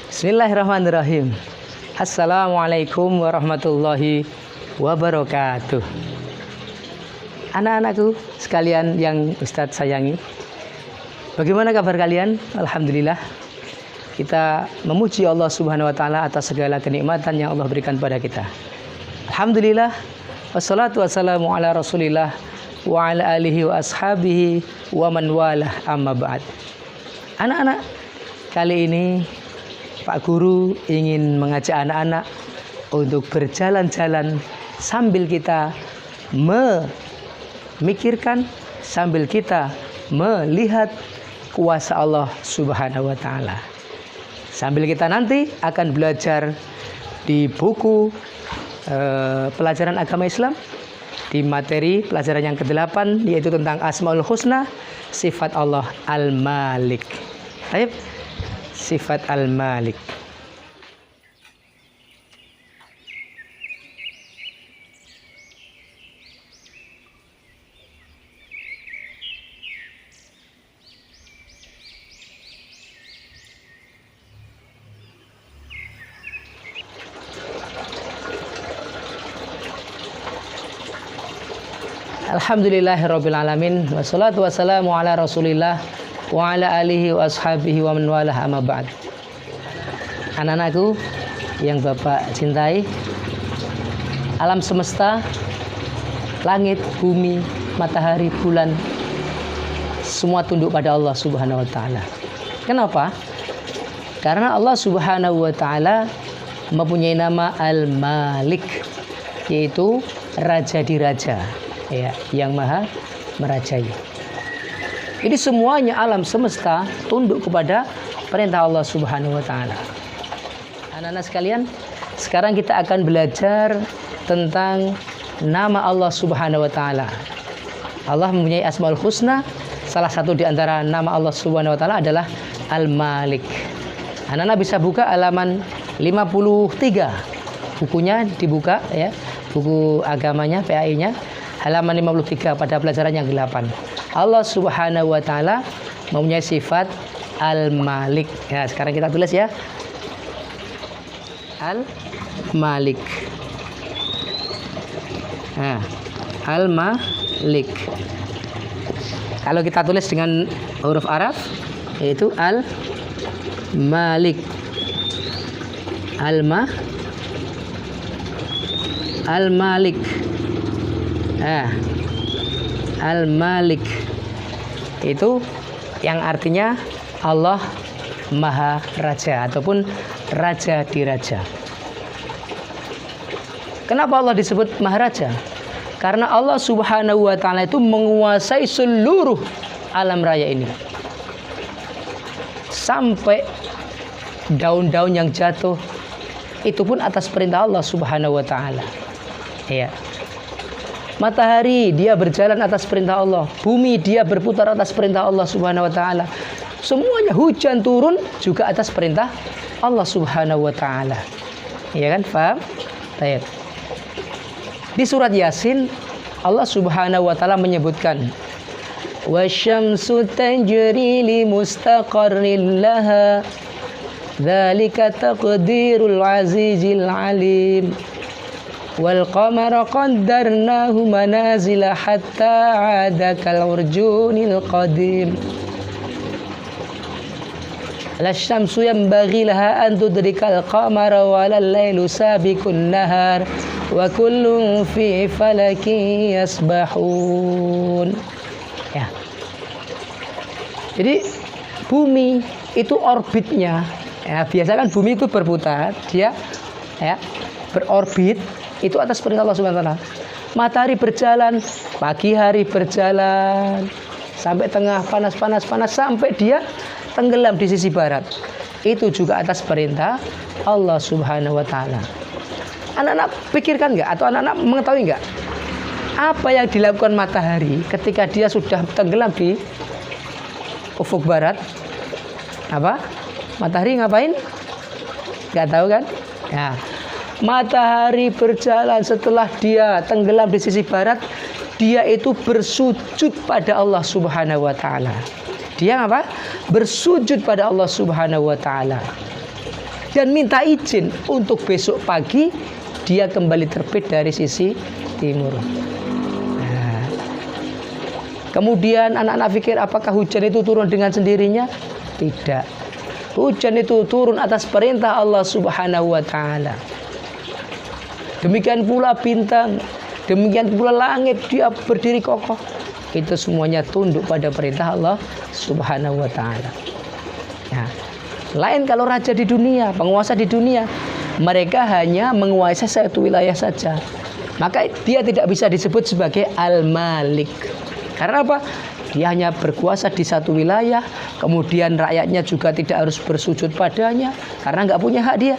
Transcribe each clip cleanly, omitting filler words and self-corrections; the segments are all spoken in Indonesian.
Bismillahirrahmanirrahim. Assalamualaikum warahmatullahi wabarakatuh. Anak-anakku sekalian yang Ustadz sayangi, bagaimana kabar kalian? Alhamdulillah, kita memuji Allah Subhanahu wa Ta'ala atas segala kenikmatan yang Allah berikan pada kita. Alhamdulillah, wassalatu wassalamu ala Rasulillah wa ala alihi wa ashabihi wa man walah, amma ba'd. Anak-anak, kali ini Pak Guru ingin mengajak anak-anak untuk berjalan-jalan sambil kita memikirkan, sambil kita melihat kuasa Allah Subhanahu wa Ta'ala. Sambil kita nanti akan belajar di buku pelajaran agama Islam, di materi pelajaran yang ke-8, yaitu tentang Asmaul Husna, sifat Allah Al-Malik. Baik, sifat Al-Malik. Alhamdulillahirrabbilalamin. Wassalatu wassalamu ala Rasulillah wa ala alihi wa ashabihi wa man walah, amma ba'd. Anak-anakku yang Bapak cintai, alam semesta, langit, bumi, matahari, bulan, semua tunduk pada Allah Subhanahu wa Ta'ala. Kenapa? Karena Allah Subhanahu wa Ta'ala mempunyai nama Al-Malik, yaitu Raja di Raja, ya, yang maha merajai. Jadi semuanya alam semesta tunduk kepada perintah Allah Subhanahu wa Ta'ala. Anak-anak sekalian, sekarang kita akan belajar tentang nama Allah Subhanahu wa Ta'ala. Allah mempunyai Asmaul Husna. Salah satu di antara nama Allah Subhanahu wa Ta'ala adalah Al-Malik. Anak-anak bisa buka halaman 53. Bukunya dibuka, ya, buku agamanya, PAI-nya, halaman 53 pada pelajaran yang ke-8. Allah Subhanahu wa Ta'ala mempunyai sifat Al-Malik. Ya, sekarang kita tulis, ya. Al-Malik. Nah, Al-Malik. Kalau kita tulis dengan huruf Arab, yaitu Al-Malik. Al-Malik. Al-Malik itu yang artinya Allah Maha Raja ataupun Raja di Raja. Kenapa Allah disebut Maha Raja? Karena Allah Subhanahu wa Ta'ala itu menguasai seluruh alam raya ini. Sampai daun-daun yang jatuh itu pun atas perintah Allah Subhanahu wa Ta'ala. Ya. Matahari dia berjalan atas perintah Allah, bumi dia berputar atas perintah Allah Subhanahu wa Ta'ala. Semuanya, hujan turun juga atas perintah Allah Subhanahu wa Ta'ala. Ya kan, paham? Baik. Di surat Yasin Allah Subhanahu wa Ta'ala menyebutkan wasyamsu tajri li mustaqarrin laha dzalika taqdirul azizil alim wal qamara qaddarnahu manazila hatta 'ada kal urjunil qadim lasyamsu yanbaghi laha an tudrikal qamara walal lailu sabiqun nahar wa kullun fi falakin yasbahun. Ya. Jadi bumi itu orbitnya, ya, biasa kan bumi itu berputar, dia, ya, berorbit itu atas perintah Allah Subhanahu wa Ta'ala. Matahari berjalan, pagi hari berjalan, sampai tengah panas sampai dia tenggelam di sisi barat. Itu juga atas perintah Allah Subhanahu wa Ta'ala. Anak-anak pikirkan nggak, atau anak-anak mengetahui nggak apa yang dilakukan matahari ketika dia sudah tenggelam di ufuk barat? Apa? Matahari ngapain? Nggak tahu kan? Ya. Matahari berjalan setelah dia tenggelam di sisi barat, dia itu bersujud pada Allah Subhanahu wa Ta'ala. Dia apa? Bersujud pada Allah Subhanahu wa taala. Dan minta izin untuk besok pagi dia kembali terbit dari sisi timur. Nah, kemudian anak-anak pikir apakah hujan itu turun dengan sendirinya? Tidak. Hujan itu turun atas perintah Allah Subhanahu wa taala. Demikian pula bintang, demikian pula langit, dia berdiri kokoh. Itu semuanya tunduk pada perintah Allah Subhanahu wa taala. Nah, lain kalau raja di dunia, penguasa di dunia, mereka hanya menguasai satu wilayah saja. Maka dia tidak bisa disebut sebagai Al-Malik. Karena apa? Dia hanya berkuasa di satu wilayah, kemudian rakyatnya juga tidak harus bersujud padanya karena nggak punya hak dia.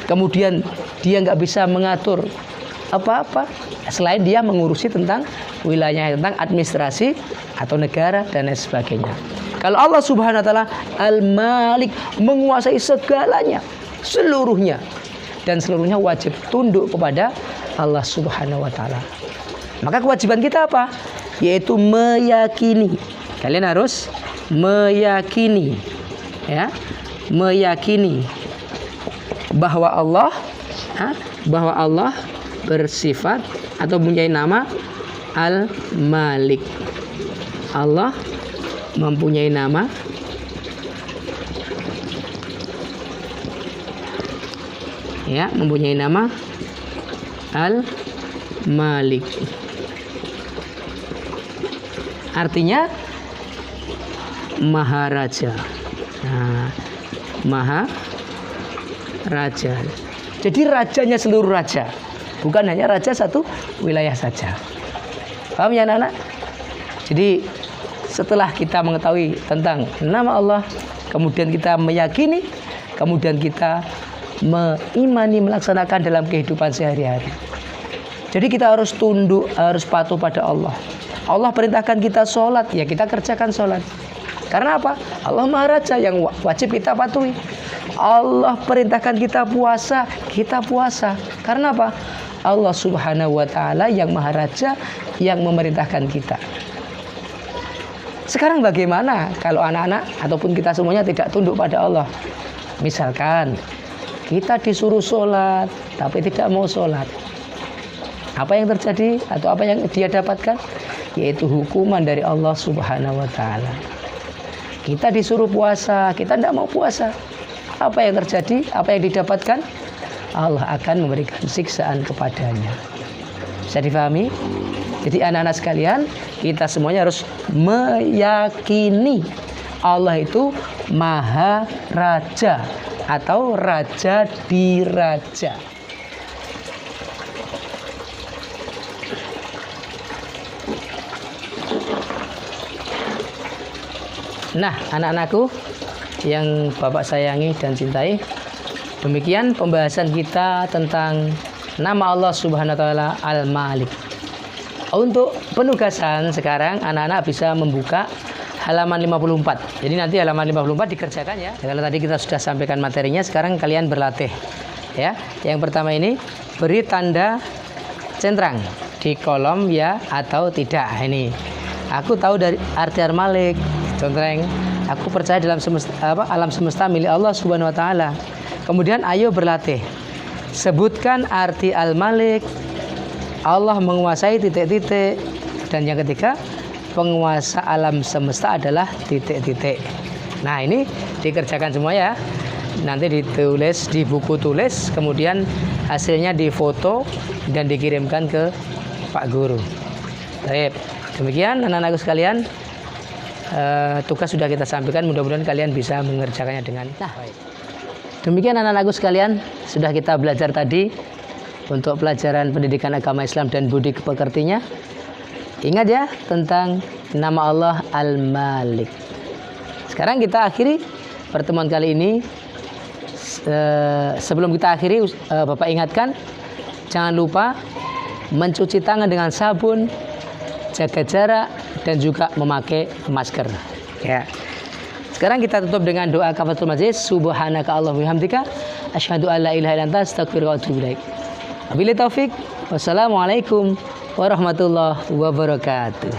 Kemudian dia nggak bisa mengatur apa-apa selain dia mengurusi tentang wilayahnya, tentang administrasi atau negara dan lain sebagainya. Kalau Allah Subhanahu wa taala Al-Malik, menguasai segalanya, seluruhnya, dan seluruhnya wajib tunduk kepada Allah Subhanahu wa taala. Maka kewajiban kita apa? Yaitu meyakini. Kalian harus meyakini, ya, meyakini bahwa Allah bersifat atau mempunyai nama Al-Malik. Allah mempunyai nama Al-Malik. Artinya Maharaja. Nah, Maharaja. Jadi rajanya seluruh raja, bukan hanya raja satu wilayah saja. Paham ya anak-anak? Jadi setelah kita mengetahui tentang nama Allah, kemudian kita meyakini, kemudian kita mengimani, melaksanakan dalam kehidupan sehari-hari. Jadi kita harus tunduk, harus patuh pada Allah. Allah perintahkan kita sholat, ya kita kerjakan sholat. Karena apa? Allah Maharaja yang wajib kita patuhi. Allah perintahkan kita puasa, kita puasa. Karena apa? Allah Subhanahu wa taala yang Maharaja yang memerintahkan kita. Sekarang bagaimana kalau anak-anak ataupun kita semuanya tidak tunduk pada Allah? Misalkan kita disuruh sholat tapi tidak mau sholat. Apa yang terjadi atau apa yang dia dapatkan? Yaitu hukuman dari Allah Subhanahu wa taala. Kita disuruh puasa, kita tidak mau puasa. Apa yang terjadi? Apa yang didapatkan? Allah akan memberikan siksaan kepadanya. Bisa difahami? Jadi anak-anak sekalian, kita semuanya harus meyakini Allah itu Maharaja atau Raja di Raja. Nah, anak-anakku yang Bapak sayangi dan cintai, demikian pembahasan kita tentang nama Allah Subhanahu wa taala Al-Malik. Untuk penugasan sekarang anak-anak bisa membuka halaman 54. Jadi nanti halaman 54 dikerjakan ya. Kalau tadi kita sudah sampaikan materinya, sekarang kalian berlatih. Ya. Yang pertama ini beri tanda centang di kolom ya atau tidak. Ini. Aku tahu dari arti Al-Malik. Contreng, aku percaya dalam alam semesta milik Allah Subhanahu wa taala. Kemudian ayo berlatih. Sebutkan arti Al-Malik. Allah menguasai titik-titik. Dan yang ketiga, penguasa alam semesta adalah titik-titik. Nah, ini dikerjakan semua ya. Nanti ditulis di buku tulis, kemudian hasilnya difoto dan dikirimkan ke Pak Guru. Baik, demikian anak-anakku sekalian. Tugas sudah kita sampaikan, mudah-mudahan kalian bisa mengerjakannya dengan baik. Demikian anak-anakku sekalian, sudah kita belajar tadi untuk pelajaran pendidikan agama Islam dan budi pekertinya. Ingat ya tentang nama Allah Al-Malik. Sekarang kita akhiri pertemuan kali ini. Sebelum kita akhiri, Bapak ingatkan, jangan lupa mencuci tangan dengan sabun, jaga jarak, dan juga memakai masker. Ya. Sekarang kita tutup dengan doa kafaratul majlis. Subhanaka Allahumma wa bihamdika asyhadu an la ilaha illa anta astaghfiruka wa atubu ilaik. Wabillahi taufik. Wassalamualaikum warahmatullahi wabarakatuh.